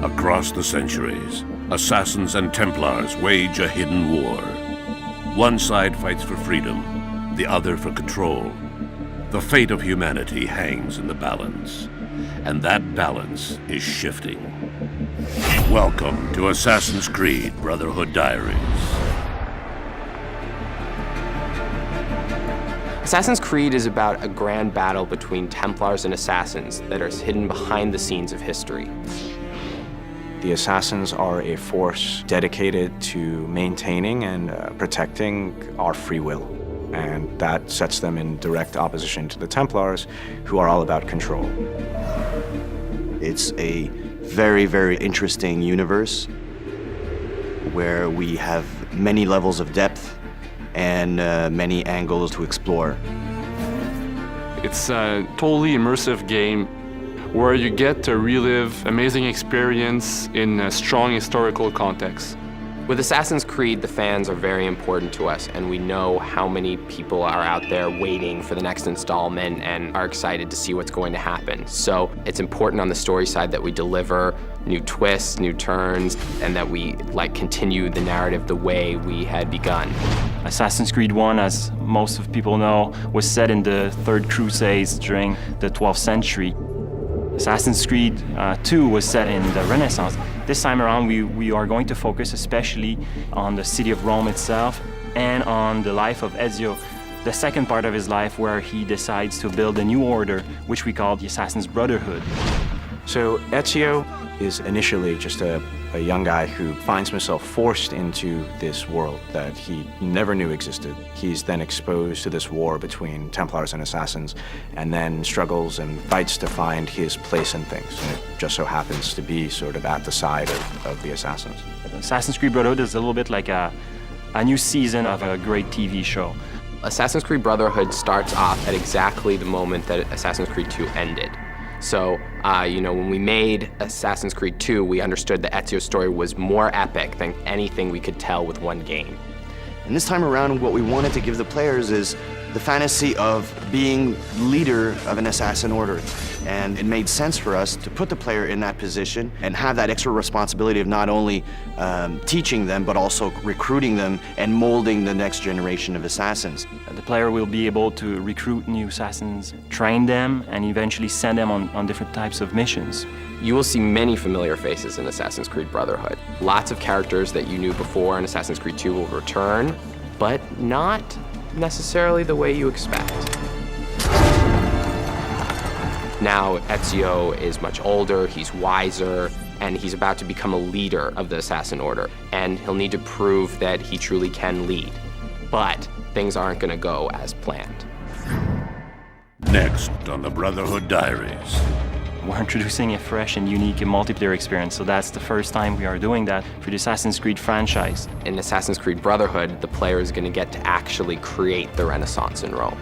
Across the centuries, assassins and Templars wage a hidden war. One side fights for freedom, the other for control. The fate of humanity hangs in the balance, and that balance is shifting. Welcome to Assassin's Creed Brotherhood Diaries. Assassin's Creed is about a grand battle between Templars and Assassins that are hidden behind the scenes of history. The Assassins are a force dedicated to maintaining and protecting our free will. And that sets them in direct opposition to the Templars, who are all about control. It's a very, very interesting universe where we have many levels of depth and many angles to explore. It's a totally immersive game where you get to relive amazing experience in a strong historical context. With Assassin's Creed, the fans are very important to us, and we know how many people are out there waiting for the next installment and are excited to see what's going to happen. So it's important on the story side that we deliver new twists, new turns, and that we continue the narrative the way we had begun. Assassin's Creed 1, as most of people know, was set in the Third Crusades during the 12th century. Assassin's Creed 2 was set in the Renaissance. This time around, we are going to focus especially on the city of Rome itself and on the life of Ezio, the second part of his life where he decides to build a new order, which we call the Assassin's Brotherhood. So Ezio is initially just a young guy who finds himself forced into this world that he never knew existed. He's then exposed to this war between Templars and Assassins, and then struggles and fights to find his place in things. And it just so happens to be sort of at the side of the Assassins. Assassin's Creed Brotherhood is a little bit like a new season of a great TV show. Assassin's Creed Brotherhood starts off at exactly the moment that Assassin's Creed 2 ended. So, when we made Assassin's Creed 2, we understood that Ezio's story was more epic than anything we could tell with one game. And this time around, what we wanted to give the players is the fantasy of being leader of an assassin order. And it made sense for us to put the player in that position and have that extra responsibility of not only teaching them, but also recruiting them and molding the next generation of assassins. The player will be able to recruit new assassins, train them, and eventually send them on different types of missions. You will see many familiar faces in Assassin's Creed Brotherhood. Lots of characters that you knew before in Assassin's Creed 2 will return, but not necessarily the way you expect. Now Ezio is much older, he's wiser, and he's about to become a leader of the Assassin Order, and he'll need to prove that he truly can lead. But things aren't going to go as planned. Next on the Brotherhood Diaries. We're introducing a fresh and unique multiplayer experience, so that's the first time we are doing that for the Assassin's Creed franchise. In Assassin's Creed Brotherhood, the player is going to get to actually create the Renaissance in Rome.